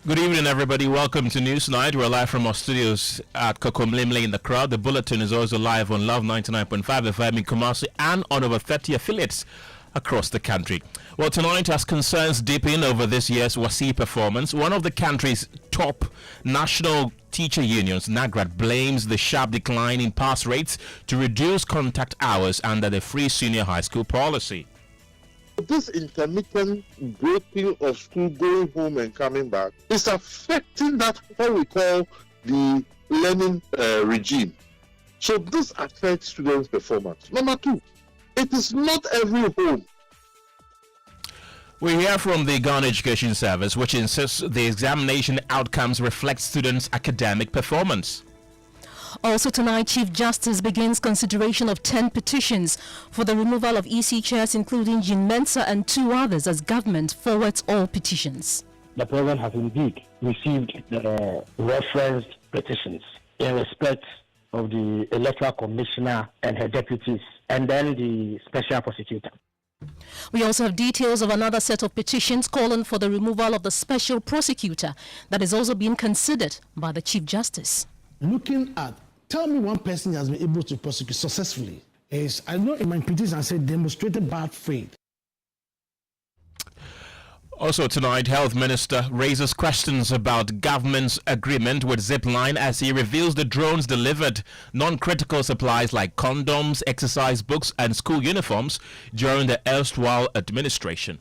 Good evening, everybody. Welcome to News Night. We're live from our studios at Kokomlimle in the crowd. The bulletin is also live on Love 99.5 FM in Kumasi and on over 30 affiliates across the country. Well, tonight, as concerns deepen over this year's WASSCE performance, one of the country's top national teacher unions, NAGRAT, blames the sharp decline in pass rates to reduce contact hours under the free senior high school policy. This intermittent breaking of school, going home and coming back, is affecting that what we call the learning regime. So this affects students' performance. Number two, it is not every home. We hear from the Ghana Education Service, which insists the examination outcomes reflect students' academic performance. Also tonight, Chief Justice begins consideration of 10 petitions for the removal of EC chairs, including Jean Mensah and 2 others, as government forwards all petitions. The President has indeed received the referenced petitions in respect of the Electoral Commissioner and her deputies, and then the Special Prosecutor. We also have details of another set of petitions calling for the removal of the Special Prosecutor that is also being considered by the Chief Justice. Looking at, tell me one person has been able to prosecute successfully. Is, I know in my petition I said demonstrated bad faith. Also tonight, Health Minister raises questions about government's agreement with Zipline as he reveals the drones delivered non-critical supplies like condoms, exercise books and school uniforms during the erstwhile administration.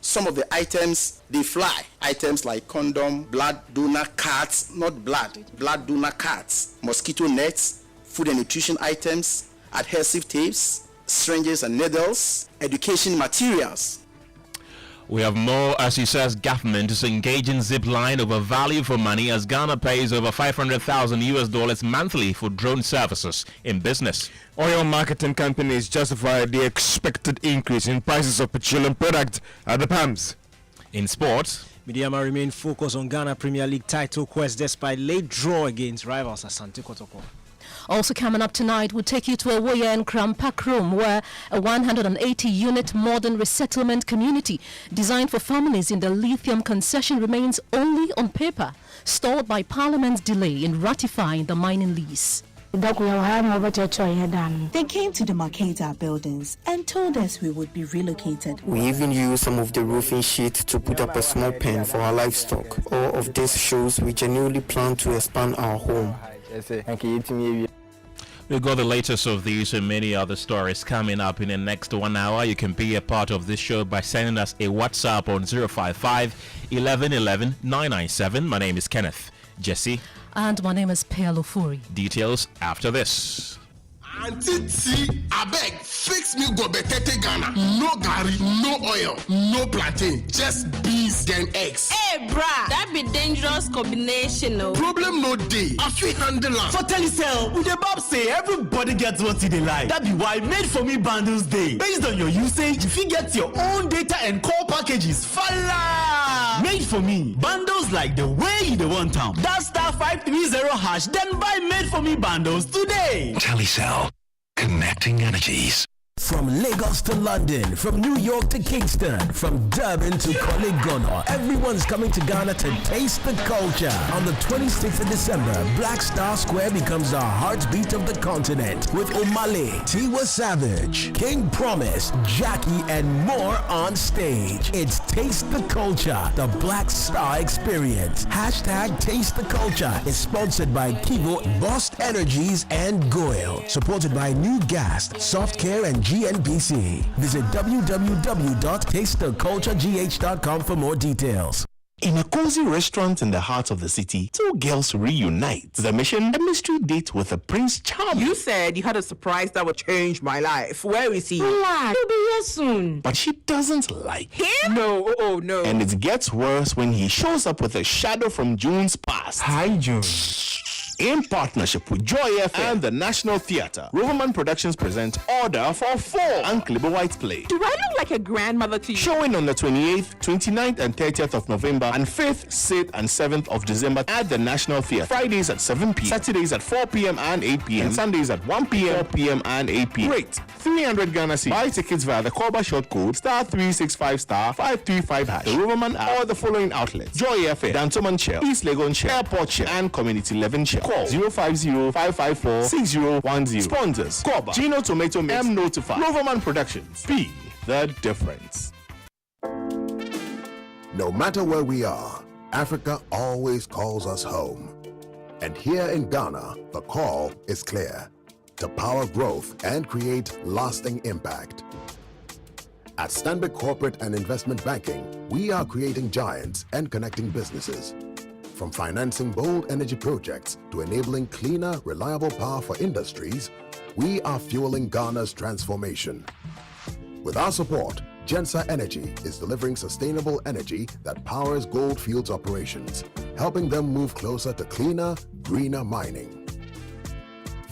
Some of the items, they fly. Items like condom, blood donor cards, not blood donor cards, mosquito nets, food and nutrition items, adhesive tapes, syringes and needles, education materials. We have more as he says government is engaging Zipline over value for money as Ghana pays over $500,000 monthly for drone services in business. Oil marketing companies justify the expected increase in prices of petroleum products at the pumps. In sports, Midiama remain focused on Ghana Premier League title quest despite late draw against rivals Asante Kotoko. Also coming up tonight, we'll take you to Ewoyaa and Krampakrom, where a 180-unit modern resettlement community designed for families in the Lithium concession remains only on paper, stalled by Parliament's delay in ratifying the mining lease. They came to demarcate our buildings and told us we would be relocated. We even used some of the roofing sheet to put up a small pen for our livestock. All of this shows we genuinely plan to expand our home. We've got the latest of these and many other stories coming up in the next 1 hour. You can be a part of this show by sending us a WhatsApp on 055 1111 997. My name is Kenneth. Gyasi. And my name is Ofori. Details after this. Auntie T, abeg, fix me go betete Ghana. No garri, no oil, no plantain, just beans and eggs. Hey, brah, that be dangerous combination, no. Problem no day. I fit handle am. For Telecel, with the Bob say everybody gets what they like. That be why Made For Me bundles day. Based on your usage, if you get your own data and call packages, falla! Made For Me bundles like the way you want them. That *530# then buy Made For Me bundles today. Telecel. Connecting energies. From Lagos to London, from New York to Kingston, from Durban to Kolegono, everyone's coming to Ghana to taste the culture. On the 26th of December, Black Star Square becomes the heartbeat of the continent with Omale, Tiwa Savage, King Promise, Jackie, and more on stage. It's Taste the Culture, the Black Star Experience. Hashtag Taste the Culture is sponsored by Kivo, Boss Energies, and Goyle. Supported by New Gas, Soft Care, and GNBC. Visit www.tastetheculturegh.com for more details. In a cozy restaurant in the heart of the city, 2 girls reunite. The mission, a mystery date with a Prince Charming. You said you had a surprise that would change my life. Where is he? Relax, he'll be here soon. But she doesn't like him. No, oh no. And it gets worse when he shows up with a shadow from June's past. Hi, June. In partnership with Joy FM and the National Theatre, Roverman Productions present Order for Four and Clibber White Play. Do I look like a grandmother to you? Showing on the 28th, 29th and 30th of November and 5th, 6th and 7th of December at the National Theatre. Fridays at 7 p.m, Saturdays at 4 p.m. and 8 p.m, and Sundays at 1 p.m, 4 p.m. and 8 p.m. Rate 300 Ghana cedis. Buy tickets via the Cobra short code *365*535#. The Roverman app or the following outlets: Joy FM, Dantoman Shell, East Legon Shell, Airport Shell, and Community 11 Shell. Call 050-554-6010. Sponsors: Cobra, Gino Tomato Mix, M Notify, Roverman Productions. Be the difference. No matter where we are, Africa always calls us home. And here in Ghana, the call is clear: to power growth and create lasting impact. At Stanbic Corporate and Investment Banking, we are creating giants and connecting businesses. From financing bold energy projects to enabling cleaner, reliable power for industries, we are fueling Ghana's transformation. With our support, Gensa Energy is delivering sustainable energy that powers Goldfields operations, helping them move closer to cleaner, greener mining.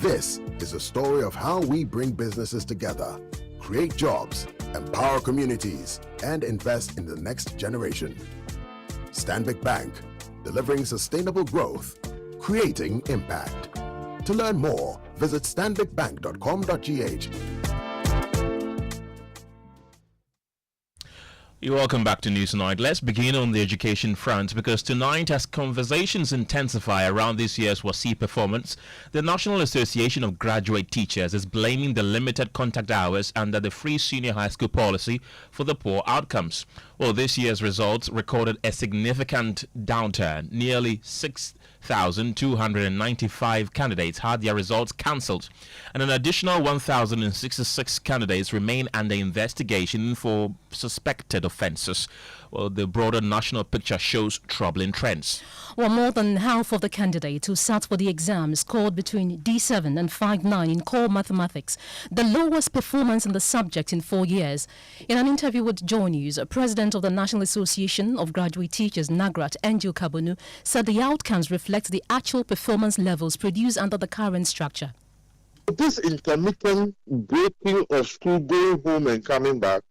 This is a story of how we bring businesses together, create jobs, empower communities, and invest in the next generation. Stanbic Bank, delivering sustainable growth, creating impact. To learn more, visit stanbicbank.com.gh. You're welcome back to News Tonight. Let's begin on the education front, because tonight, as conversations intensify around this year's WASSCE performance, the National Association of Graduate Teachers is blaming the limited contact hours under the free senior high school policy for the poor outcomes. Well, this year's results recorded a significant downturn. Nearly 6,295 candidates had their results cancelled, and an additional 1,066 candidates remain under investigation for suspected offences. Well, the broader national picture shows troubling trends. Well, more than half of the candidates who sat for the exam scored between D7 and 5.9 in core mathematics, the lowest performance in the subject in 4 years. In an interview with Joy News, President of the National Association of Graduate Teachers, NAGRAT, Kabunu, said the outcomes reflect the actual performance levels produced under the current structure. This intermittent breaking of school, going home and coming back,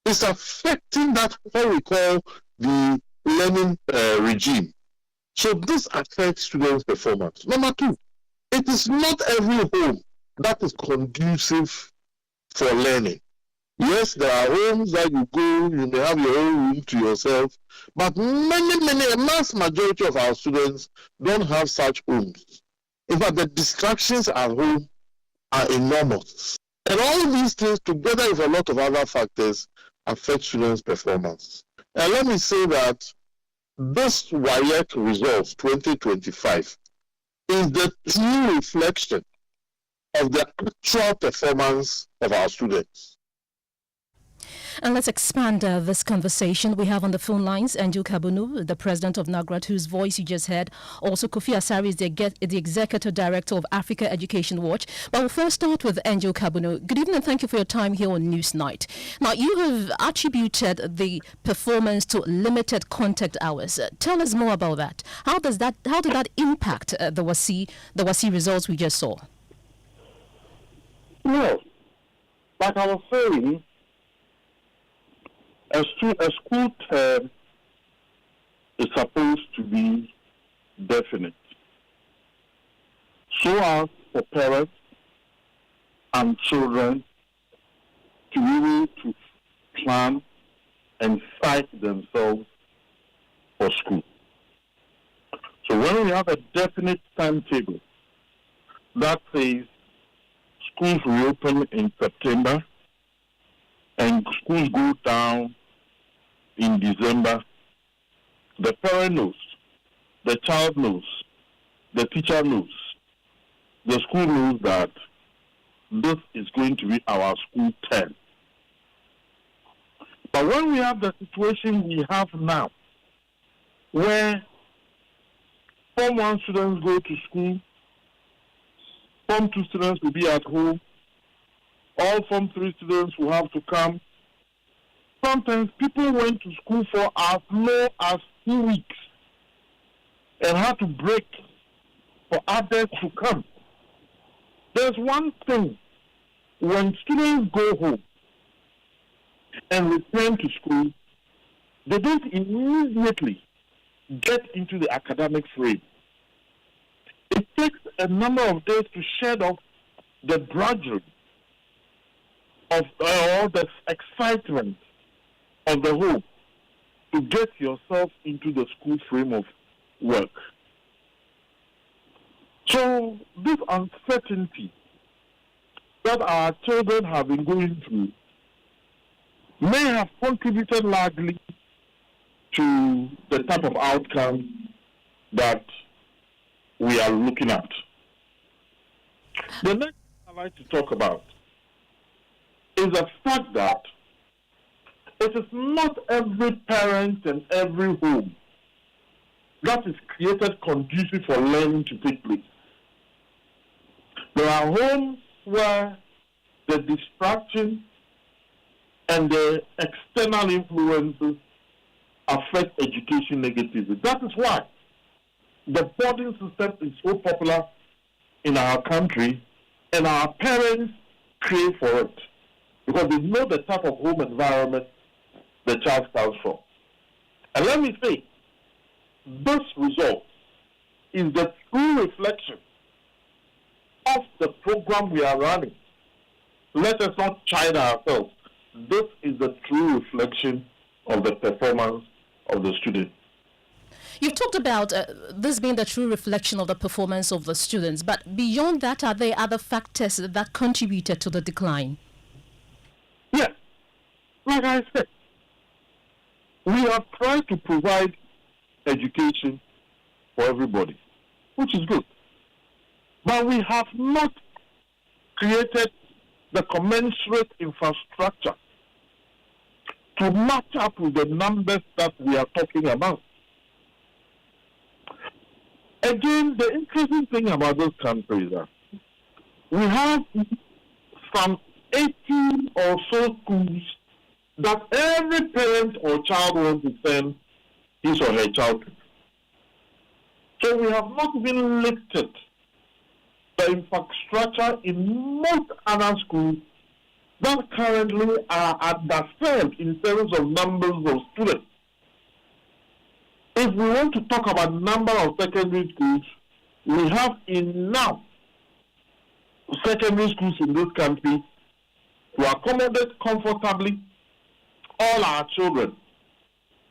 is affecting that what we call the learning regime. So this affects students' performance. Number two, it is not every home that is conducive for learning. Yes, there are homes that you go, you may have your own room to yourself, but a mass majority of our students don't have such homes. In fact, the distractions at home are enormous. And all these things, together with a lot of other factors, affect students' performance. And let me say that this WASSCE results 2025 is the true reflection of the actual performance of our students. And let's expand this conversation. We have on the phone lines Andrew Kabunu, the president of NAGRAT, whose voice you just heard. Also, Kofi Asari is the executive director of Africa Education Watch. But we'll first start with Andrew Kabunu. Good evening and thank you for your time here on Newsnight. Now, you have attributed the performance to limited contact hours. Tell us more about that. How did that impact the WASSCE results we just saw? Well, like I was saying, a school term is supposed to be definite, so as for parents and children to be able to plan and cite themselves for school. So when we have a definite timetable that says schools reopen in September and schools go down in December, the parent knows, the child knows, the teacher knows, the school knows that this is going to be our school term. But when we have the situation we have now, where Form 1 students go to school, Form 2 students will be at home, all Form 3 students will have to come. Sometimes people went to school for as low as 2 weeks and had to break for others to come. There's one thing, when students go home and return to school, they don't immediately get into the academic frame. It takes a number of days to shed off the drudgery of or the excitement of the home to get yourself into the school frame of work. So this uncertainty that our children have been going through may have contributed largely to the type of outcome that we are looking at. The next thing I'd like to talk about is the fact that it is not every parent and every home that is created conducive for learning to take place. There are homes where the distraction and the external influences affect education negatively. That is why the boarding system is so popular in our country, and our parents crave for it because they know the type of home environment the child comes from. And let me say, this result is the true reflection of the program we are running. Let us not chide ourselves. This is the true reflection of the performance of the student. You've talked about this being the true reflection of the performance of the students, but beyond that, are there other factors that contributed to the decline? Yes. Like I said, we have tried to provide education for everybody, which is good. But we have not created the commensurate infrastructure to match up with the numbers that we are talking about. Again, the interesting thing about this country is that we have some 18 or so schools that every parent or child wants to send his or her child to. So we have not even listed the infrastructure in most other schools that currently are underserved in terms of numbers of students. If we want to talk about number of secondary schools, we have enough secondary schools in this country to accommodate comfortably all our children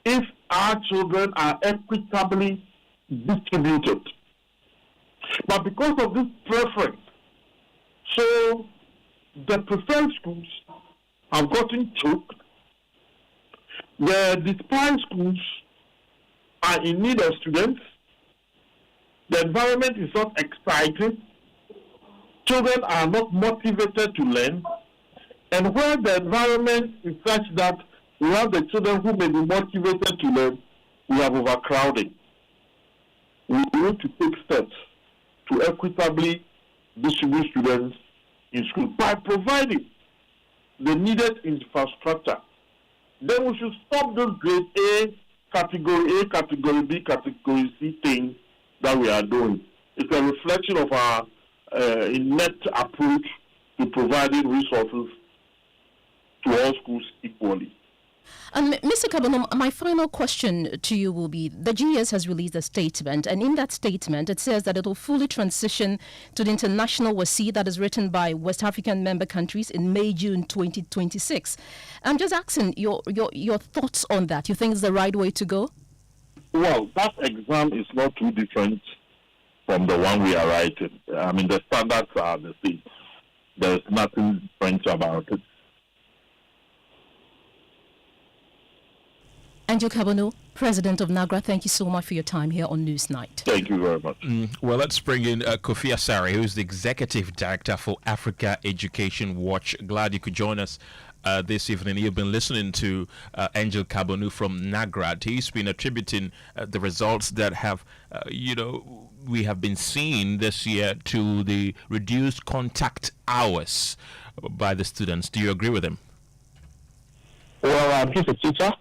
if our children are equitably distributed. But because of this preference, so the preferred schools have gotten choked. The despised schools are in need of students. The environment is not exciting. Children are not motivated to learn. And where the environment is such that we have the children who may be motivated to learn, we have overcrowding. We need to take steps to equitably distribute students in school by providing the needed infrastructure. Then we should stop this grade A, category B, category C thing that we are doing. It's a reflection of our innate approach to providing resources to all schools equally. And Mr. Krampakrom, my final question to you will be, the GES has released a statement, and in that statement it says that it will fully transition to the international WASSCE that is written by West African member countries in May-June 2026. I'm just asking your thoughts on that. You think it's the right way to go? Well, that exam is not too different from the one we are writing. I mean, the standards are the same. There's nothing French about it. Angel Kabano, President of NAGRAT, thank you so much for your time here on Newsnight. Thank you very much. Well, let's bring in Kofi Asare, who's the Executive Director for Africa Education Watch. Glad you could join us this evening. You've been listening to Angel Kabano from NAGRAT. He's been attributing the results that have, we have been seeing this year to the reduced contact hours by the students. Do you agree with him? Well, he's a teacher.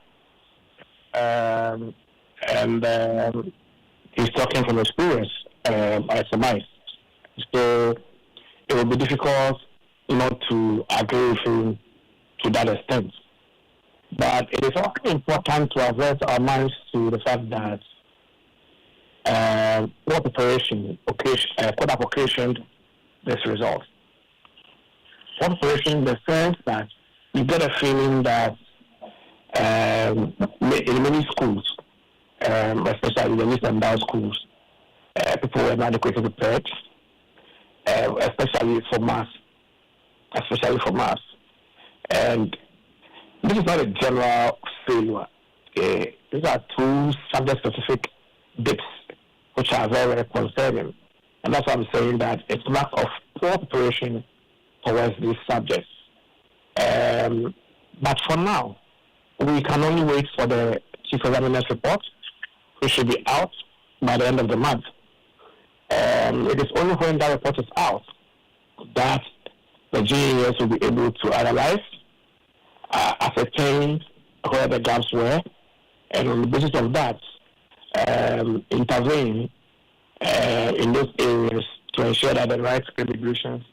And he's talking from experience. I surmise. So it will be difficult not to agree with him to that extent. But it is also important to avert our minds to the fact that poor preparation could have occasioned this result. Poor preparation in the sense that you get a feeling that in many schools, especially the least endowed schools, people were not adequately prepared, especially for maths. And this is not a general failure. These are two subject-specific dips, which are very, very concerning. And that's why I'm saying that it's lack of poor preparation towards these subjects. But for now, we can only wait for the Chief Examiner's report, which should be out by the end of the month. It is only when that report is out that the GES will be able to analyze, ascertain where the gaps were, and on the basis of that, intervene in those areas to ensure that the right remediations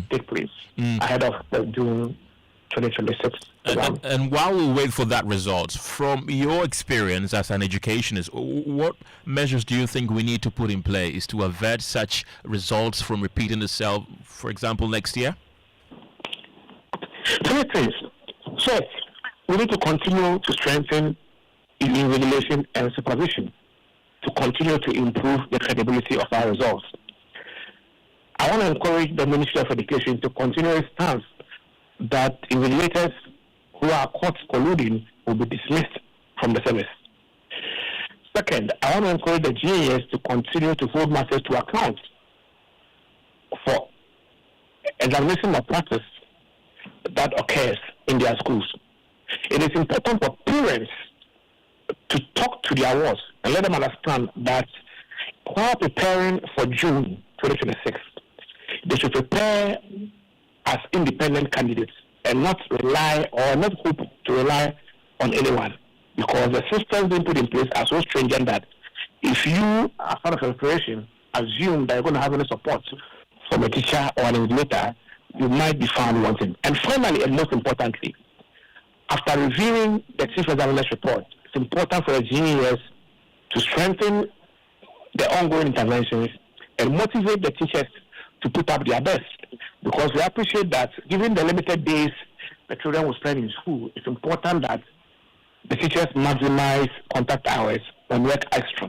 take place ahead of the June 2026 exam. And while we wait for that result, from your experience as an educationist, what measures do you think we need to put in place to avert such results from repeating itself, for example, next year? Three things. First, we need to continue to strengthen regulation and supervision to continue to improve the credibility of our results. I want to encourage the Ministry of Education to continue its stance that invigilators who are caught colluding will be dismissed from the service. Second, I want to encourage the GES to continue to hold masters to account for examination malpractice that occurs in their schools. It is important for parents to talk to their wards and let them understand that while preparing for June 2026, they should prepare as independent candidates and not rely or not hope to rely on anyone, because the systems being put in place are so stringent that if you, as part of preparation, assume that you're going to have any support from a teacher or an invigilator, you might be found wanting. And finally, and most importantly, after reviewing the Chief Examiner's report, it's important for the GES to strengthen the ongoing interventions and motivate the teachers to put up their best, because we appreciate that given the limited days the children will spend in school, it's important that the teachers maximize contact hours and work extra.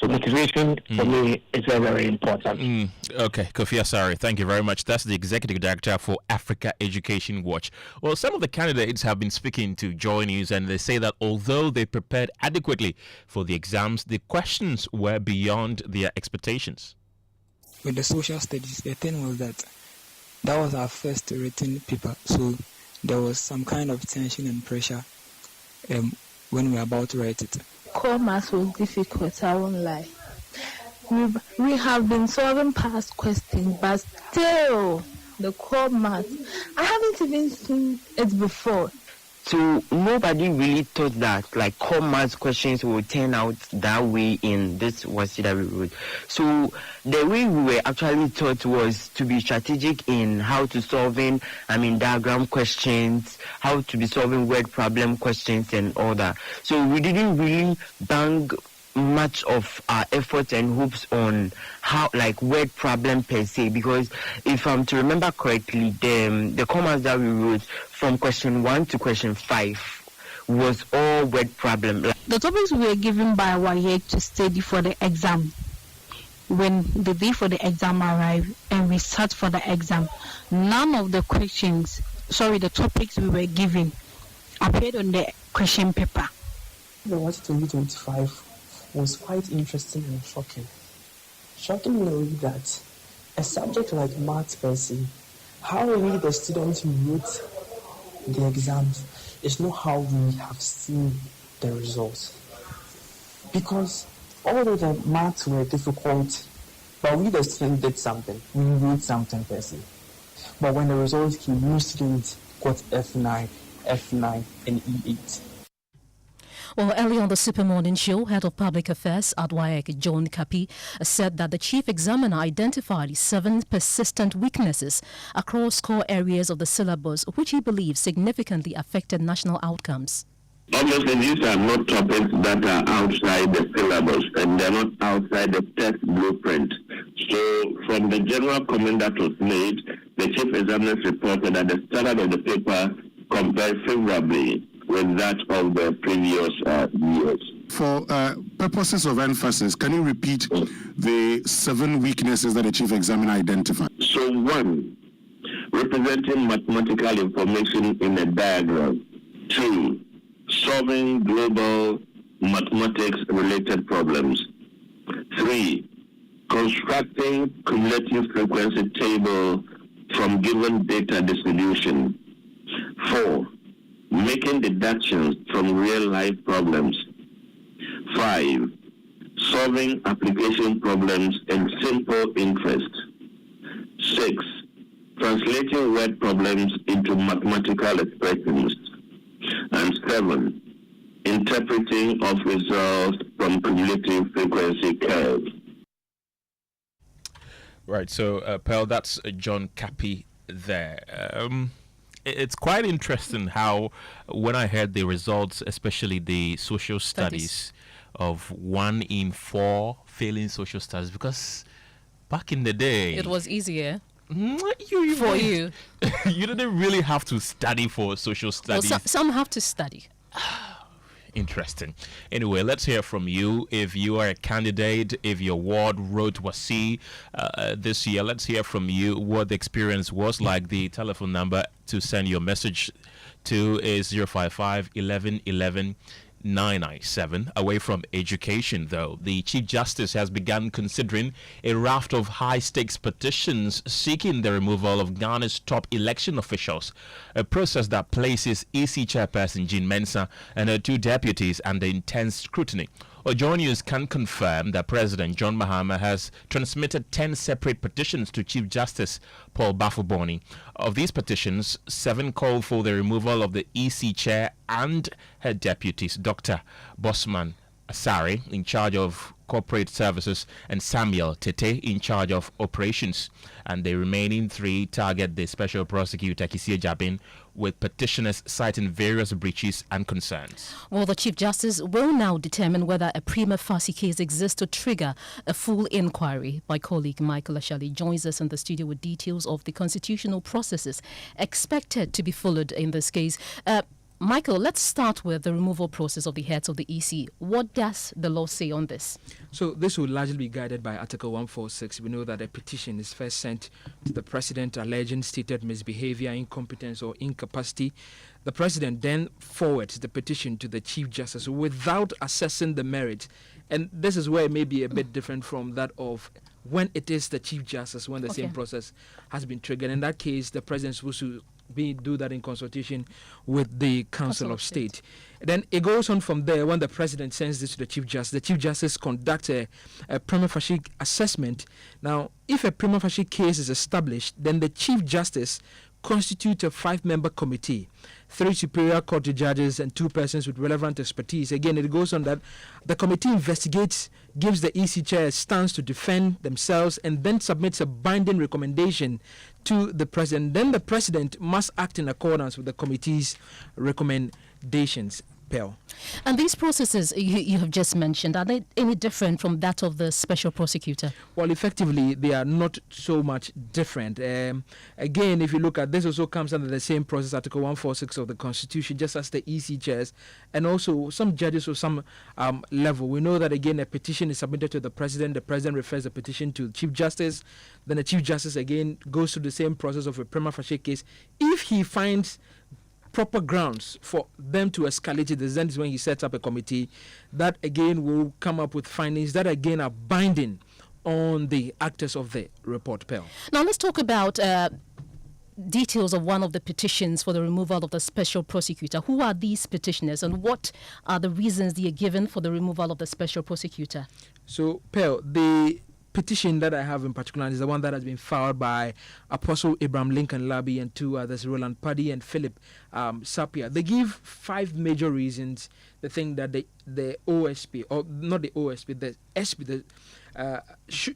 So motivation for me is very, very important. Okay, Kofi Asare, thank you very much. That's the Executive Director for Africa Education Watch. Well, some of the candidates have been speaking to Joy News, and they say that although they prepared adequately for the exams, the questions were beyond their expectations. With the social studies, the thing was that was our first written paper, so there was some kind of tension and pressure when we were about to write it. Core maths was difficult, I won't lie. We have been solving past questions, but still, the core maths, I haven't even seen it before. So nobody really thought that like core maths questions would turn out that way in this WASSCE that we wrote. So the way we were actually taught was to be strategic in how to solving, diagram questions, how to be solving word problem questions and all that. So we didn't really bang much of our effort and hopes on how word problem per se, because if I'm to remember correctly, the comments that we wrote from question 1 to question 5 was all word problem. The topics we were given by WASSCE to study for the exam, when the day for the exam arrived and we sat for the exam, none of the the topics we were given appeared on the question paper. The WASSCE 2025 was quite interesting and shocking. Shocking in a way that a subject like maths per se, how we the students wrote the exams is not how we have seen the results. Because although the maths were difficult, but we the students did something. We wrote something per se. But when the results came, most students got F9, and E8. Well, earlier on the Super Morning Show, Head of Public Affairs at WAEC, John Kapi, said that the Chief Examiner identified 7 persistent weaknesses across core areas of the syllabus, which he believes significantly affected national outcomes. Obviously, these are not topics that are outside the syllabus, and they're not outside the test blueprint. So, from the general comment that was made, the Chief Examiner reported that the standard of the paper compared favorably with that of the previous years. For purposes of emphasis, can you repeat the 7 weaknesses that the Chief Examiner identified? So 1, representing mathematical information in a diagram. 2, solving global mathematics-related problems. 3, constructing cumulative frequency table from given data distribution. 4, making deductions from real-life problems. 5, solving application problems in simple interest. 6, translating word problems into mathematical expressions. And 7, interpreting of results from cumulative frequency curves. Right, so Pearl, that's John Kapi there. It's quite interesting how, when I heard the results, especially the social studies of 1 in 4 failing social studies, because back in the day It was easier. You for you. You didn't really have to study for social studies. Well, some have to study. Interesting. Anyway, let's hear from you. If you are a candidate, if your ward wrote WASSCE this year, let's hear from you what the experience was like. The telephone number to send your message to is 055 11 11 997. Away from education, though, the Chief Justice has begun considering a raft of high-stakes petitions seeking the removal of Ghana's top election officials, a process that places EC Chairperson Jean Mensah and her 2 deputies under intense scrutiny. Ojo News can confirm that President John Mahama has transmitted 10 separate petitions to Chief Justice Paul Bafuboni. Of these petitions, 7 call for the removal of the EC Chair and her deputies, Dr. Bosman Asari, in charge of corporate services, and Samuel Tete, in charge of operations. And the remaining 3 target the Special Prosecutor Kisie Jabin, with petitioners citing various breaches and concerns. Well, the Chief Justice will now determine whether a prima facie case exists to trigger a full inquiry. My colleague Michael Ashali joins us in the studio with details of the constitutional processes expected to be followed in this case. Michael, let's start with the removal process of the heads of the EC. What does the law say on this? So this will largely be guided by Article 146. We know that a petition is first sent to the President alleging stated misbehavior, incompetence or incapacity. The President then forwards the petition to the Chief Justice without assessing the merit. And this is where it may be a bit different from that of when it is the Chief Justice, when the same process has been triggered. In that case, the President is supposed to do that in consultation with the Council of State. Then it goes on from there. When the President sends this to the Chief Justice conducts a prima facie assessment. Now, if a prima facie case is established, then the Chief Justice constitutes a 5-member committee, 3 Superior Court judges and 2 persons with relevant expertise. Again, it goes on that the committee investigates, gives the EC chair a stance to defend themselves, and then submits a binding recommendation to the President. Then the President must act in accordance with the committee's recommendations. And these processes you have just mentioned, are they any different from that of the Special Prosecutor? Well, effectively, they are not so much different. Again, if you look at this, also comes under the same process, Article 146 of the Constitution, just as the EC chairs, and also some judges of some level. We know that, again, a petition is submitted to the President. The President refers the petition to the Chief Justice. Then the Chief Justice, again, goes through the same process of a prima facie case. If he finds proper grounds for them to escalate it, then is when he sets up a committee that again will come up with findings that again are binding on the actors of the report. Now let's talk about details of one of the petitions for the removal of the Special Prosecutor. Who are these petitioners and what are the reasons they are given for the removal of the Special Prosecutor? So, the petition that I have in particular is the one that has been filed by Apostle Abraham Lincoln Labi and two others, Roland Paddy and Philip Sapia. They give 5 major reasons they think that the OSP, or not the OSP, the SP,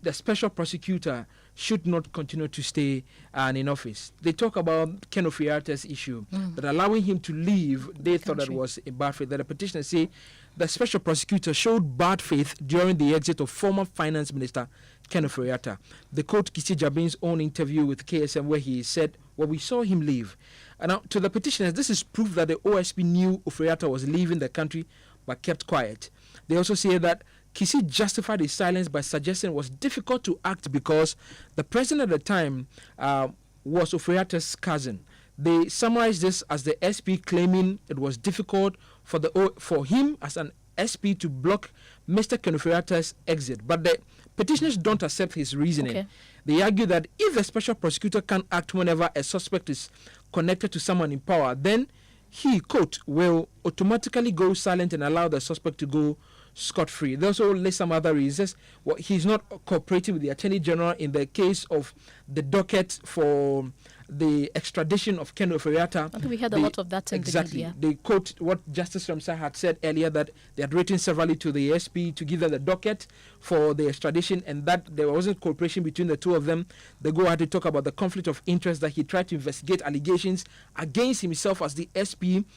the Special Prosecutor should not continue to stay in office. They talk about Ken Oforiata's issue, that allowing him to leave, they thought that was a bad faith. That the petitioners say the Special Prosecutor showed bad faith during the exit of former Finance Minister Ken Oforiata. They quote Gyasi Jabin's own interview with KSM where he said, well, we saw him leave. And now, to the petitioners, this is proof that the OSP knew Oforiata was leaving the country but kept quiet. They also say that Gyasi justified his silence by suggesting it was difficult to act because the president at the time was Oforiata's cousin. They summarized this as the SP claiming it was difficult for him as an SP to block Mr. Ken Oforiata's exit. But the petitioners don't accept his reasoning. Okay. They argue that if the Special Prosecutor can act whenever a suspect is connected to someone in power, then he, quote, will automatically go silent and allow the suspect to go scot-free. They also list some other reasons. Well, he's not cooperating with the Attorney General in the case of the docket for the extradition of Ken Oforiata. I think we had a lot of that in the media. They quote what Justice Ramsay had said earlier, that they had written severally to the SP to give them the docket for the extradition, and that there wasn't cooperation between the two of them. They go ahead to talk about the conflict of interest, that he tried to investigate allegations against himself as the SP,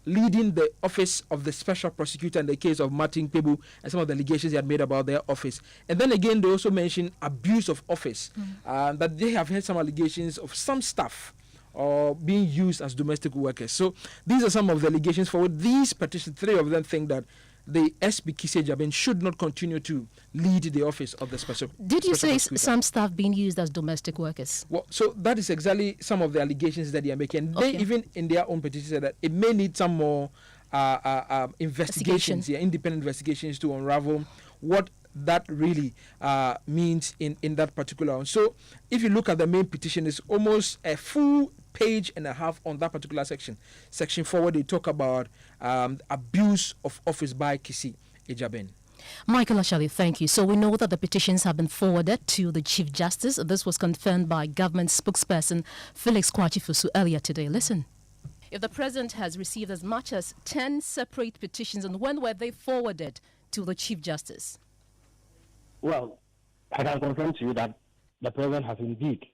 leading the office of the Special Prosecutor in the case of Martin Pebu and some of the allegations he had made about their office. And then again, they also mention abuse of office, that they have had some allegations of some staff being used as domestic workers. So these are some of the allegations for these petitions. 3 of them think that the SP Gyasi Jabin should not continue to lead the office of the Special Did you say Prosecutor. some staff being used as domestic workers? Well, so that is exactly some of the allegations that they are making. They even in their own petition said that it may need some more investigations, independent investigations to unravel what that really means in that particular one. So if you look at the main petition, it's almost a full page and a half on that particular section. Section 4, where they talk about abuse of office by Gyasi Jabin. Michael Ashali, thank you. So we know that the petitions have been forwarded to the Chief Justice. This was confirmed by government spokesperson Felix Kwachifusu earlier today. Listen. If the president has received as much as 10 separate petitions, and when were they forwarded to the Chief Justice? Well, I can confirm to you that the president has indeed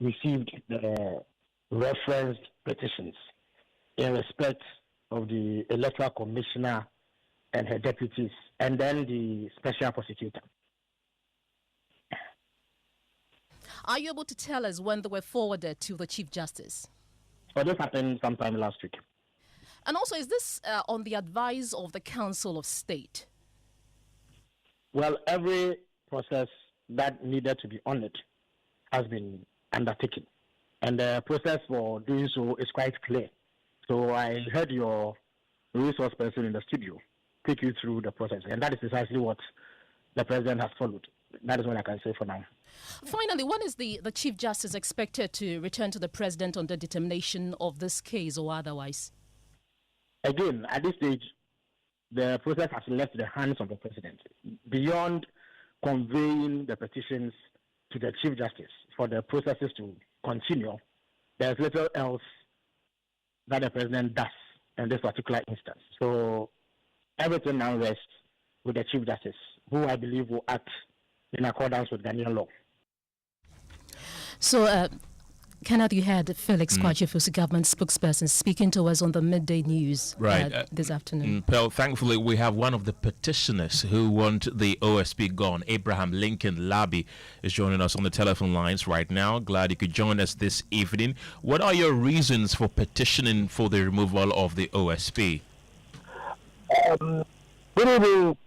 received the referenced petitions in respect of the Electoral Commissioner and her deputies, and then the Special Prosecutor. Are you able to tell us when they were forwarded to the Chief Justice? Well, this happened sometime last week. And also, is this on the advice of the Council of State? Well, every process that needed to be on it has been undertaken. And the process for doing so is quite clear. So I heard your resource person in the studio take you through the process. And that is precisely what the president has followed. That is what I can say for now. Finally, when is the Chief Justice expected to return to the president on the determination of this case or otherwise? Again, at this stage, the process has left the hands of the president. Beyond conveying the petitions to the Chief Justice for the processes to continue, there's little else that the president does in this particular instance. So everything now rests with the Chief Justice, who I believe will act in accordance with Ghanaian law. So, Kenneth, you had Felix Kwachifusu, government spokesperson, speaking to us on the midday news this afternoon. Pearl, thankfully, we have one of the petitioners who want the OSP gone. Abraham Lincoln Labi is joining us on the telephone lines right now. Glad you could join us this evening. What are your reasons for petitioning for the removal of the OSP? Good evening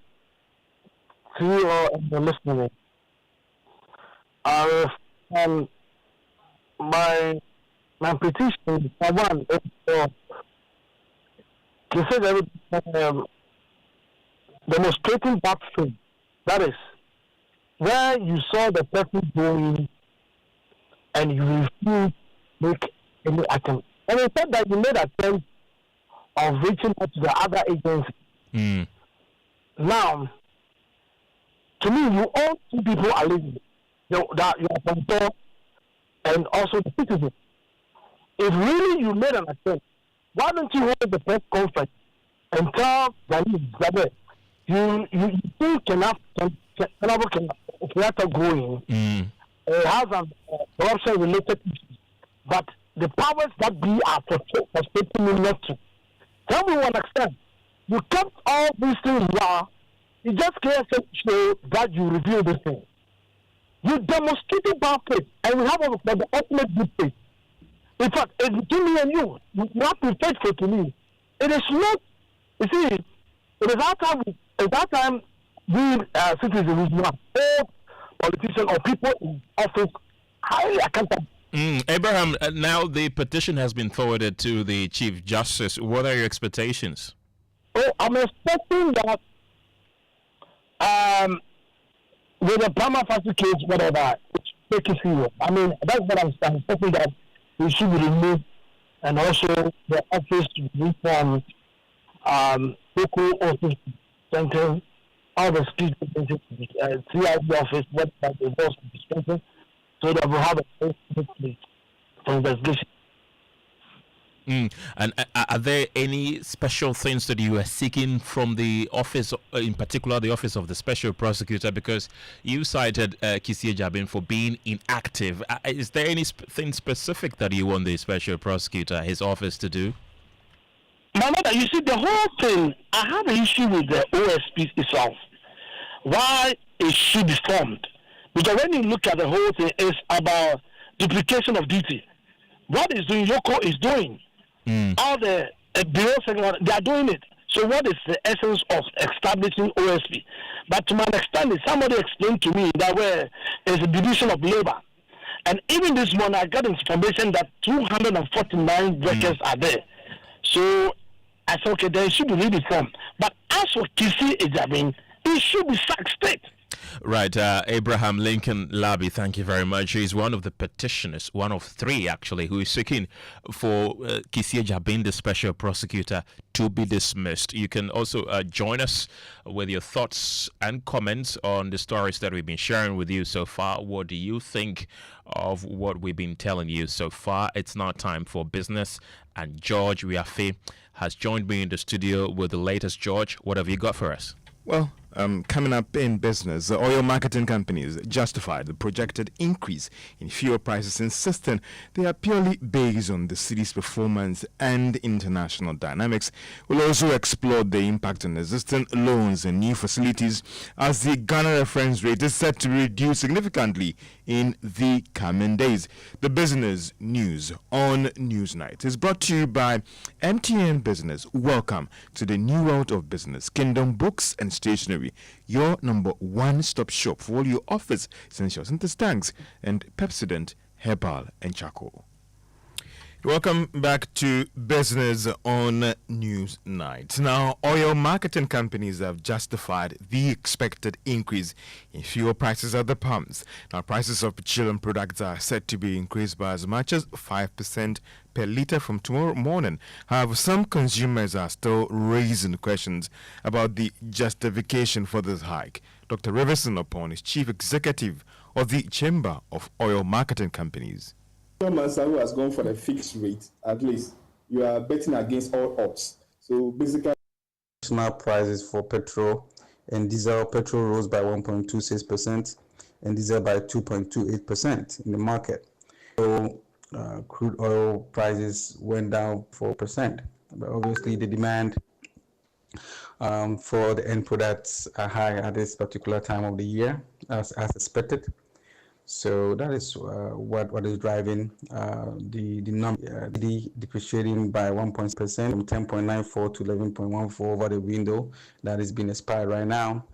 to you all and the listeners. My petition, for one, is for demonstrating that thing. That is, where you saw the person going and you refused to make any attempt. And it said that you made attempt of reaching out to the other agencies. Now, to me, you all two people are leaving. That you are from and also the citizen. If really you made an attempt, why don't you hold the press conference and tell Gyasi you think Kenneth can go in? It has a corruption related issues, but the powers that be are frustrating me not to. Tell me one extent. You kept all these things raw. You just can't show that you reveal this thing. You demonstrated bad faith, and we have the ultimate good faith. In fact, it's between me and you. You have to be faithful to me. It is not, you see, it is our time we citizens, we have all politicians or people in office highly accountable. Abraham, now the petition has been forwarded to the Chief Justice. What are your expectations? Oh, I'm expecting that with the prima facie case, whatever, take it serious. I mean, that's what I'm expecting, that we should be removed, and also the office to be from local office center, all the street CID office, website, the boss to be strengthened, so that we'll have a place for investigation. And are there any special things that you are seeking from the office, in particular the office of the Special Prosecutor? Because you cited Gyasi Jabin for being inactive. Is there anything specific that you want the Special Prosecutor, his office, to do? My mother, you see, the whole thing, I have an issue with the OSP itself. Why it should be formed. Because when you look at the whole thing, it's about duplication of duty. What is doing, Yoko is doing. All the bureau they are doing it. So what is the essence of establishing OSP? But to my understanding, somebody explained to me that where is a division of labor. And even this morning, I got information that 249 workers are there. So I said, okay, they should be reformed. But as for Gyasi Jabin, it should be sacked straight. Right, Abraham Lincoln Labi, thank you very much. He's one of the petitioners, one of three actually, who is seeking for Gyasi Jabin, the Special Prosecutor, to be dismissed. You can also join us with your thoughts and comments on the stories that we've been sharing with you so far. What do you think of what we've been telling you so far? It's now time for business, and George Wiafe has joined me in the studio with the latest. George, what have you got for us? Well, coming up in business, oil marketing companies justified the projected increase in fuel prices, insisting they are purely based on the city's performance and international dynamics. We'll also explore the impact on existing loans and new facilities, as the Ghana reference rate is set to reduce significantly in the coming days. The business news on Newsnight is brought to you by MTN Business. Welcome to the new world of business. Kingdom Books and Stationery, your number one-stop shop for all your office essentials and tanks, and Pepsodent Herbal and Charcoal. Welcome back to Business on Newsnight. Now, oil marketing companies have justified the expected increase in fuel prices at the pumps. Now, prices of petroleum products are set to be increased by as much as 5% per litre from tomorrow morning. However, some consumers are still raising questions about the justification for this hike. Dr. Riverson Upon is Chief Executive of the Chamber of Oil Marketing Companies. Master who has gone for the fixed rate, at least you are betting against all odds. So basically, national prices for petrol and diesel. Petrol rose by 1.26% and diesel by 2.28% in the market. So crude oil prices went down 4%. But obviously, the demand for the end products are high at this particular time of the year, as expected. So that is what is driving the number, depreciating by 1% from 10.94 to 11.14 over the window that is being expired right now.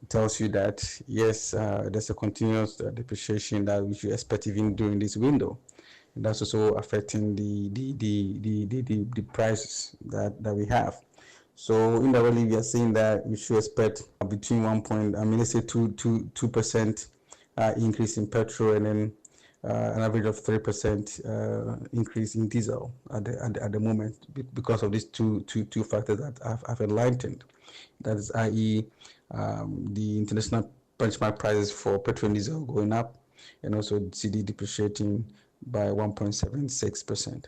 It tells you that yes, there's a continuous depreciation that we should expect even during this window. And that's also affecting the prices that we have. So indirectly, we are saying that we should expect between 2% increase in petrol, and then an average of 3% increase in diesel at the moment, because of these two factors that I've enlightened. That is, i.e., the international benchmark prices for petrol and diesel going up, and also CD depreciating by 1.76%.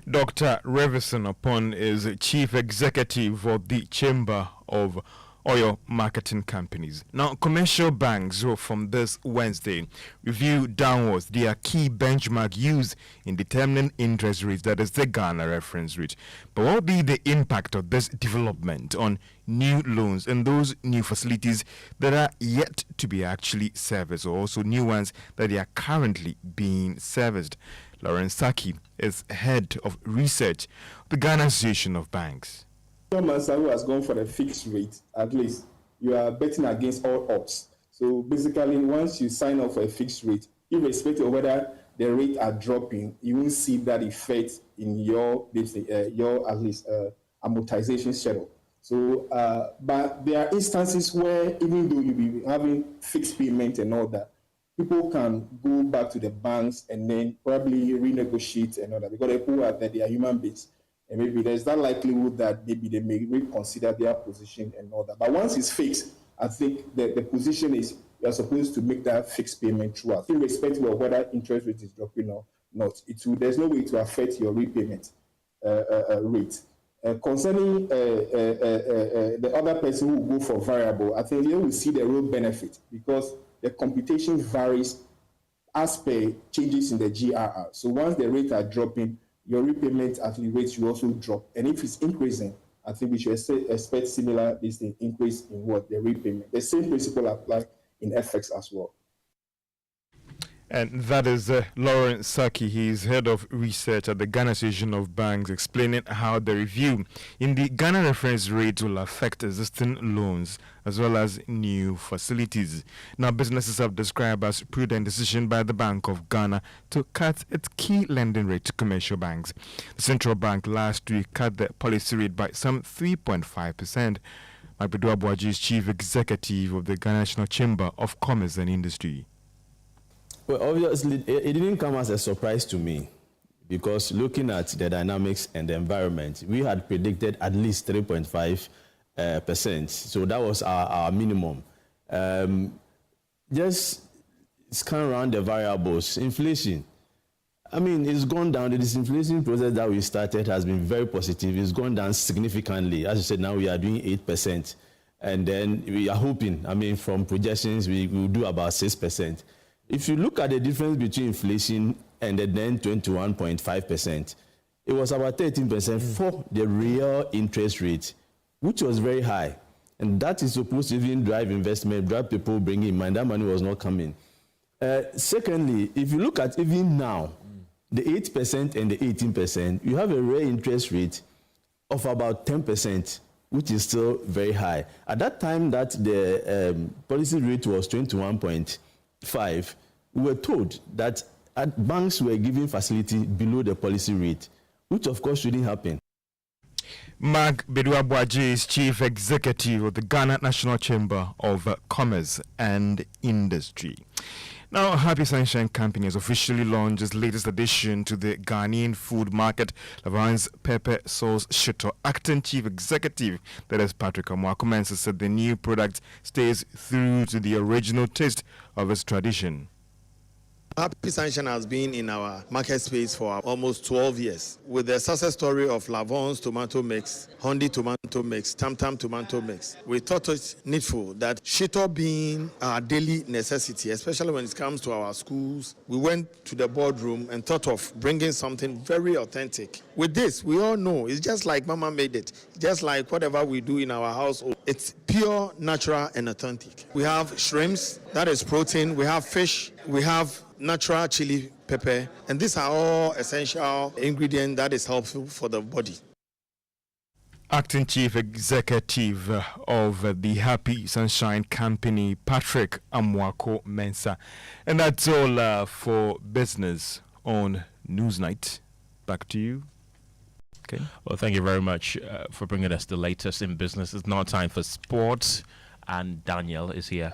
Dr. Revison Upon is Chief Executive of the Chamber of Oil Marketing Companies. Now, commercial banks will from this Wednesday review downwards their key benchmark used in determining interest rates, that is the Ghana reference rate. But what will be the impact of this development on new loans and those new facilities that are yet to be actually serviced, or also new ones that they are currently being serviced? Lawrence Saki is head of research of the Ghana Association of Banks. Someone who has gone for a fixed rate, at least you are betting against all odds. So basically, once you sign up for a fixed rate, irrespective of whether the rates are dropping, you will see that effect in your at least amortization schedule. So, but there are instances where even though you be having fixed payment and all that, people can go back to the banks and then probably renegotiate and all that, because the people are there, they are human beings. And maybe there's that likelihood that maybe they may reconsider their position and all that. But once it's fixed, I think the position is you're supposed to make that fixed payment throughout, irrespective of whether interest rate is dropping or not. There's no way to affect your repayment rate. Concerning the other person who will go for variable, I think they will see the real benefit, because the computation varies as per changes in the GRR. So once the rates are dropping, your repayment at the rates will also drop. And if it's increasing, I think we should expect similar increase in what the repayment. The same principle applies in FX as well. And that is Lawrence Saki. He is head of research at the Ghana Association of Banks, explaining how the review in the Ghana reference rate will affect existing loans as well as new facilities. Now, businesses have described as prudent decision by the Bank of Ghana to cut its key lending rate to commercial banks. The central bank last week cut the policy rate by some 3.5%. Magbedua Boaji is chief executive of the Ghana National Chamber of Commerce and Industry. Well, obviously, it didn't come as a surprise to me, because looking at the dynamics and the environment, we had predicted at least 3.5%. So that was our minimum. Just scan around the variables. Inflation, I mean, it's gone down. The disinflation process that we started has been very positive. It's gone down significantly. As you said, now we are doing 8%. And then we are hoping, I mean, from projections, we will do about 6%. If you look at the difference between inflation and the then 21.5%, it was about 13% for the real interest rate, which was very high. And that is supposed to even drive investment, drive people bringing in money. That money was not coming. Secondly, if you look at even now, the 8% and the 18%, you have a real interest rate of about 10%, which is still very high. At that time that the policy rate was 21.5, we were told that banks were giving facility below the policy rate, which of course shouldn't happen. Magbedua Boaji is chief executive of the Ghana National Chamber of Commerce and Industry. Now, Happy Sunshine Company has officially launched its latest addition to the Ghanaian food market, Lavan's Pepper Sauce Shito. Acting Chief Executive, that is Patrick Amwakomen, said the new product stays true to the original taste of its tradition. Happy Sunshine has been in our market space for almost 12 years, with the success story of Lavon's tomato mix, Hondi tomato mix, Tam Tam tomato mix. We thought it needful that Shito being our daily necessity, especially when it comes to our schools, we went to the boardroom and thought of bringing something very authentic. With this, we all know it's just like Mama made it, just like whatever we do in our household. It's pure, natural, and authentic. We have shrimps, that is protein. We have fish. We have natural chili pepper, and these are all essential ingredients that is helpful for the body. Acting Chief Executive of the Happy Sunshine Company, Patrick Amwako Mensah. And that's all for business on Newsnight. Back to you. Okay. Well, thank you very much for bringing us the latest in business. It's now time for sports, and Daniel is here.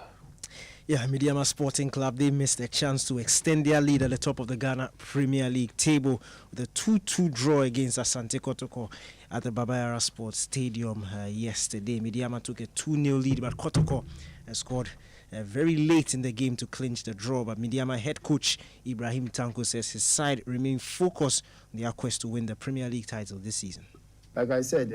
Yeah, Mediama Sporting Club, they missed a chance to extend their lead at the top of the Ghana Premier League table with a 2-2 draw against Asante Kotoko at the Baba Yara Sports Stadium yesterday. Mediama took a 2-0 lead, but Kotoko scored very late in the game to clinch the draw. But Midiama head coach Ibrahim Tanko says his side remain focused on their quest to win the Premier League title this season. Like I said,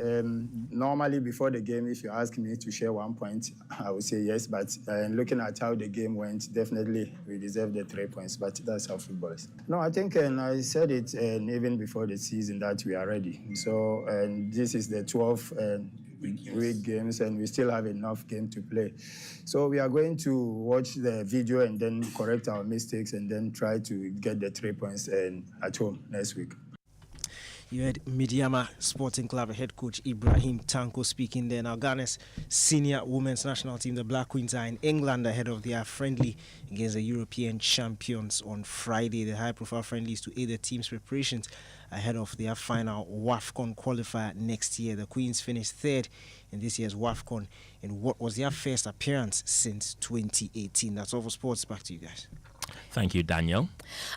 normally before the game, if you ask me to share 1 point, I would say yes. But looking at how the game went, definitely we deserve the 3 points. But that's how football is. No, I think, and I said it even before the season, that we are ready. So this is the 12th week games, and we still have enough game to play. So we are going to watch the video and then correct our mistakes and then try to get the 3 points at home next week. You heard Midiama Sporting Club head coach Ibrahim Tanko speaking there. Now, Ghana's senior women's national team, the Black Queens, are in England ahead of their friendly against the European champions on Friday. The high-profile friendlies to aid the team's preparations ahead of their final WAFCON qualifier next year. The Queens finished third in this year's WAFCON in what was their first appearance since 2018. That's all for sports. Back to you guys. Thank you, Daniel.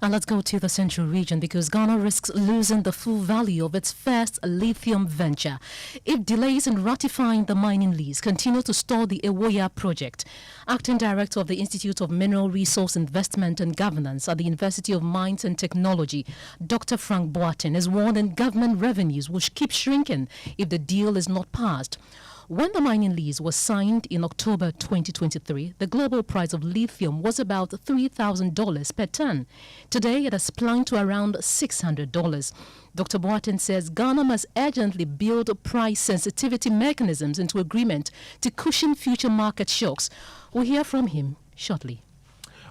And let's go to the central region because Ghana risks losing the full value of its first lithium venture if delays in ratifying the mining lease continue to stall the Ewoyaa project. Acting Director of the Institute of Mineral Resource Investment and Governance at the University of Mines and Technology, Dr. Frank Boateng, has warned that government revenues will keep shrinking if the deal is not passed. When the mining lease was signed in October 2023, the global price of lithium was about $3,000 per ton. Today, it has plunged to around $600. Dr. Boateng says Ghana must urgently build price sensitivity mechanisms into agreement to cushion future market shocks. We'll hear from him shortly.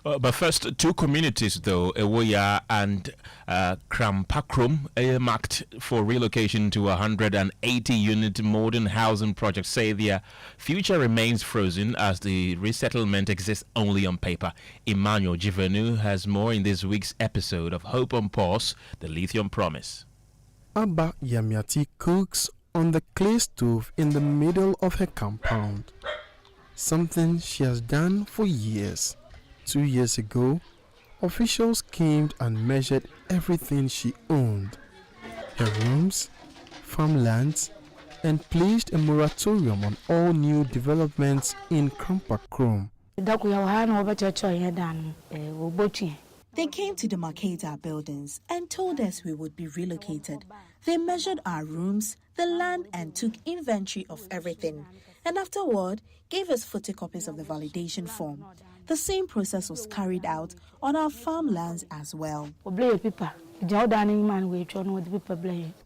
But first, two communities, though, Ewoyaa and Krampakrom, earmarked for relocation to 180-unit modern housing project, say their future remains frozen as the resettlement exists only on paper. Emmanuel Jivenu has more in this week's episode of Hope on Pause, the Lithium Promise. Abba Yamiati cooks on the clay stove in the middle of her compound, something she has done for years. 2 years ago, officials came and measured everything she owned, her rooms, farmlands, and placed a moratorium on all new developments in Krampakrom. They came to demarcate our buildings and told us we would be relocated. They measured our rooms, the land, and took inventory of everything. And afterward, gave us photocopies of the validation form. The same process was carried out on our farmlands as well.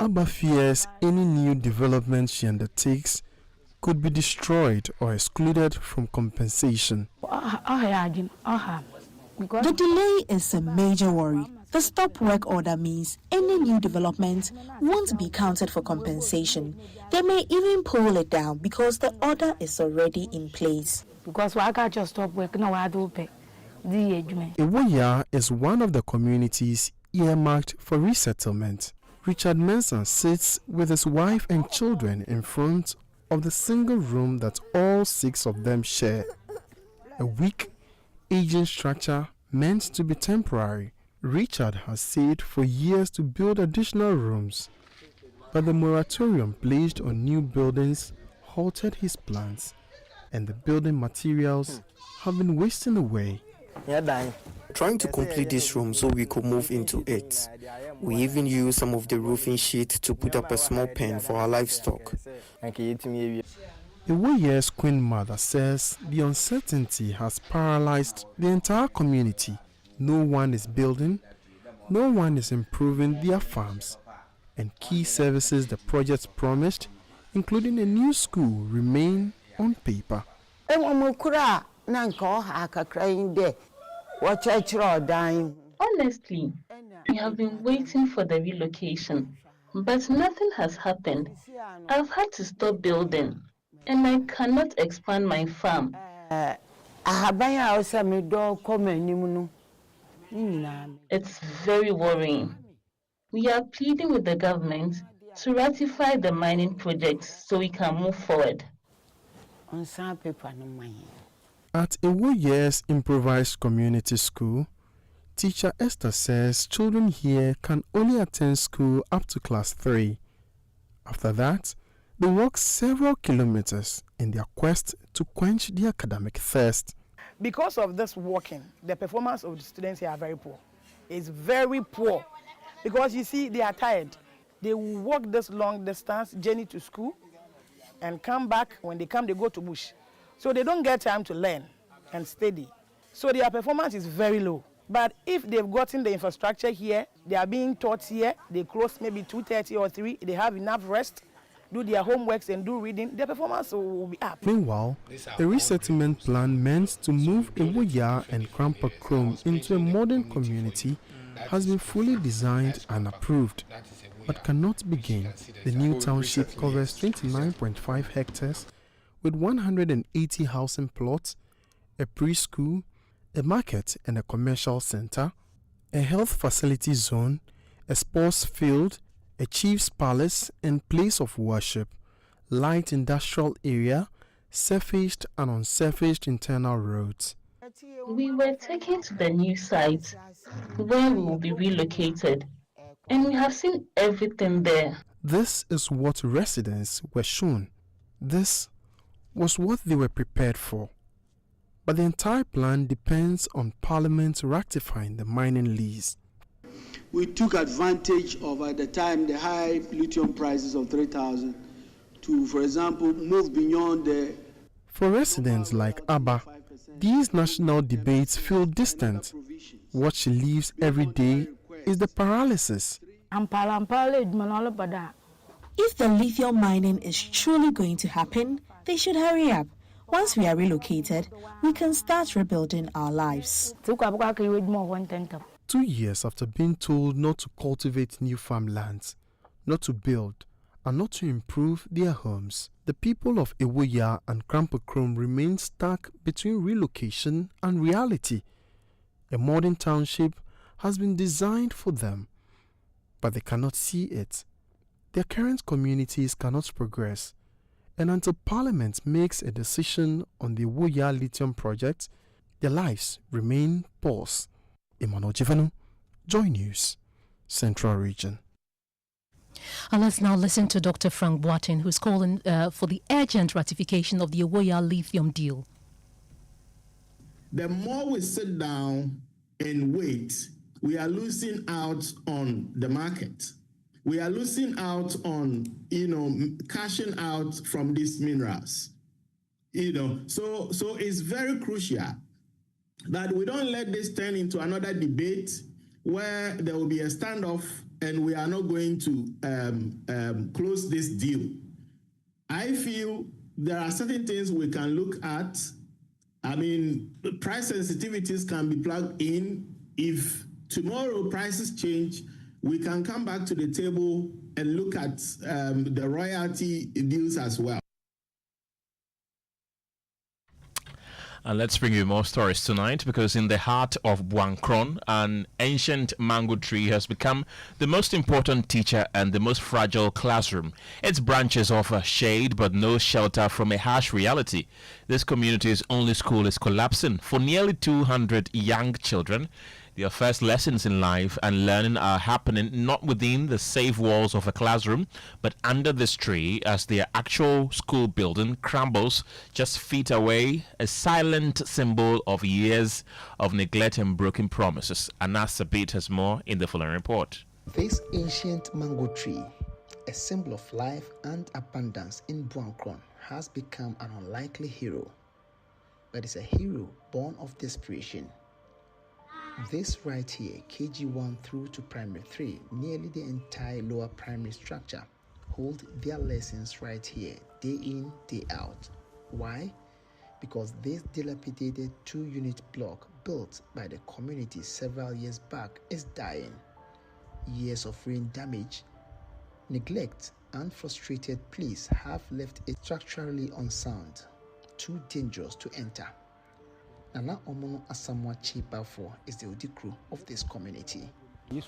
Abba fears any new development she undertakes could be destroyed or excluded from compensation. The delay is a major worry. The stop work order means any new development won't be counted for compensation. They may even pull it down because the order is already in place. Ewoyaa is one of the communities earmarked for resettlement. Richard Manson sits with his wife and children in front of the single room that all 6 of them share. A weak, aging structure meant to be temporary. Richard has said for years to build additional rooms, but the moratorium placed on new buildings halted his plans, and the building materials have been wasting away. Trying to complete this room so we could move into it. We even used some of the roofing sheet to put up a small pen for our livestock. Ewooyaa's Queen Mother says the uncertainty has paralyzed the entire community. No one is building, no one is improving their farms, and key services the project promised, including a new school, remain on paper. Honestly, we have been waiting for the relocation, but nothing has happened. I've had to stop building, and I cannot expand my farm. It's very worrying. We are pleading with the government to ratify the mining projects so we can move forward. At Ewooyaa's improvised community school, teacher Esther says children here can only attend school up to class 3. After that, They walk several kilometers in their quest to quench the academic thirst. Because of this walking, the performance of the students here are very poor. It's very poor because you see they are tired. They will walk this long distance journey to school and come back. When they come, they go to bush. So they don't get time to learn and study. So their performance is very low. But if they've gotten the infrastructure here, they are being taught here, they close maybe 2:30 or 3, they have enough rest, do their homeworks and do reading, their performance will be up. Meanwhile, the resettlement plan meant to move Ewoyaa and Krampakrom into a modern community has been fully designed and approved, but cannot begin. The new township covers 29.5 hectares with 180 housing plots, a preschool, a market and a commercial center, a health facility zone, a sports field, a chief's palace and place of worship, light industrial area, surfaced and unsurfaced internal roads. We were taken to the new site where we will be relocated, and we have seen everything there. This is what residents were shown. This was what they were prepared for. But the entire plan depends on Parliament ratifying the mining lease. We took advantage of, at the time, the high lithium prices of 3,000 to, for example, move beyond the... For residents like Abba, these national debates feel distant. What she lives every day is the paralysis. If the lithium mining is truly going to happen, they should hurry up. Once we are relocated, we can start rebuilding our lives. 2 years after being told not to cultivate new farmlands, not to build, and not to improve their homes, the people of Ewoyaa and Krampakrom remain stuck between relocation and reality. A modern township has been designed for them, but they cannot see it. Their current communities cannot progress, and until Parliament makes a decision on the Ewoyaa lithium project, their lives remain paused. Emmanuel Jivanu, Joy News, Central Region. And let's now listen to Dr. Frank Boateng, who's calling for the urgent ratification of the Ewoyaa lithium deal. The more we sit down and wait, we are losing out on the market. We are losing out on, cashing out from these minerals. So it's very crucial that we don't let this turn into another debate where there will be a standoff and we are not going to close this deal. I feel there are certain things we can look at. I mean, price sensitivities can be plugged in. If tomorrow prices change, we can come back to the table and look at the royalty deals as well. And let's bring you more stories tonight, because in the heart of Buankron, an ancient mango tree has become the most important teacher and the most fragile classroom. Its branches offer shade but no shelter from a harsh reality. This community's only school is collapsing. For nearly 200 young children, their first lessons in life and learning are happening not within the safe walls of a classroom, but under this tree as their actual school building crumbles just feet away, a silent symbol of years of neglect and broken promises. Anas Sabit has more in the following report. This ancient mango tree, a symbol of life and abundance in Buankron, has become an unlikely hero, but is a hero born of desperation. This right here, KG1 through to primary 3, nearly the entire lower primary structure, hold their lessons right here, day in, day out. Why? Because this dilapidated 2-unit block built by the community several years back is dying. Years of rain damage, neglect, and frustrated police have left it structurally unsound, too dangerous to enter. Nana Omono Asamoah Chipafo is the Odikru of this community. When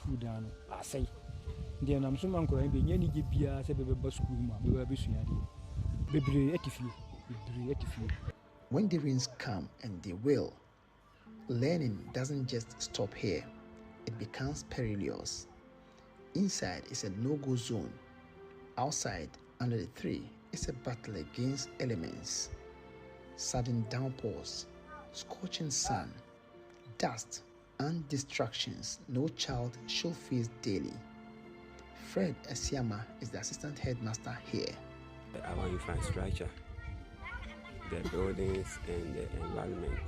the rains come, and they will, learning doesn't just stop here, it becomes perilous. Inside is a no-go zone. Outside, under the tree, is a battle against elements, sudden downpours, scorching sun, dust, and distractions no child should face daily. Fred Esiama is the assistant headmaster here. Our infrastructure, the buildings and the environment,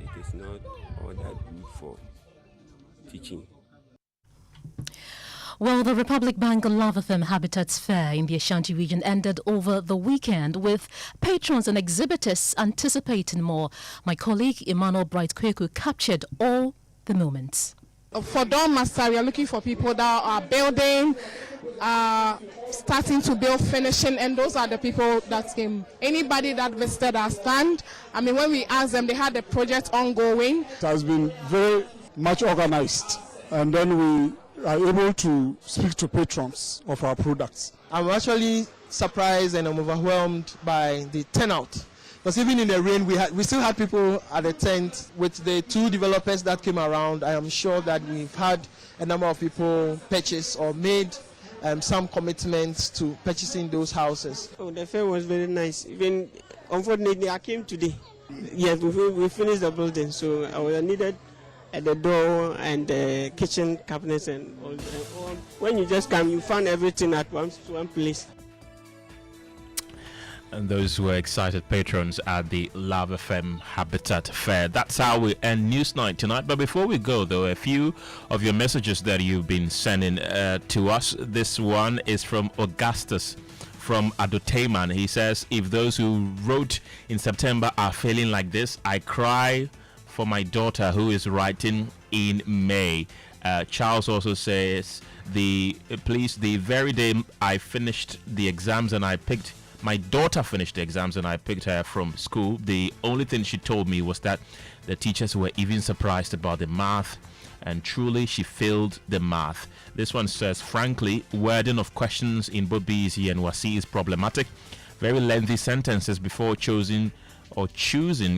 it is not all that good for teaching. Well, the Republic Bank Love FM Habitats Fair in the Ashanti region ended over the weekend with patrons and exhibitors anticipating more. My colleague Emmanuel Bright-Kweku captured all the moments. For Dawn Master, we are looking for people that are building, starting to build, finishing, and those are the people that came. Anybody that visited our stand, I mean, when we asked them, they had the project ongoing. It has been very much organized, and then we are able to speak to patrons of our products. I'm actually surprised and I'm overwhelmed by the turnout. Because even in the rain, we still had people at the tent. With the 2 developers that came around, I am sure that we've had a number of people purchase or made some commitments to purchasing those houses. Oh, the fair was very nice. Even unfortunately, I came today. Yes, we finished the building, so I was needed at the door and the kitchen cabinets and all. When you just come, you find everything at one place. And those were excited patrons at the Love FM Habitat Fair. That's how we end Newsnight tonight. But before we go, though, a few of your messages that you've been sending to us. This one is from Augustus from Adoteman. He says, if those who wrote in September are feeling like this, I cry for my daughter who is writing in May. Charles also says, the very day I finished the exams and my daughter finished the exams and I picked her from school, the only thing she told me was that the teachers were even surprised about the math, and truly she failed the math. This one says, frankly, wording of questions in both BEC and WASSCE is problematic. Very lengthy sentences before choosing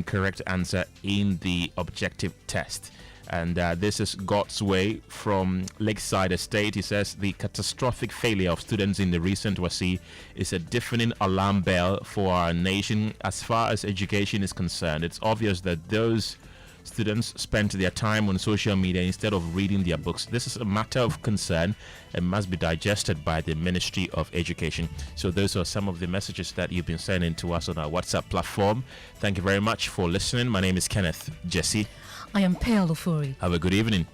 correct answer in the objective test. And this is God's Way from Lakeside Estate. He says the catastrophic failure of students in the recent WASSCE is a deafening alarm bell for our nation as far as education is concerned. It's obvious that those students spent their time on social media instead of reading their books. This is a matter of concern and must be digested by the Ministry of Education. So those are some of the messages that you've been sending to us on our WhatsApp platform. Thank you very much for listening. My name is Kenneth. Gyasi. I am Ofori. Have a good evening.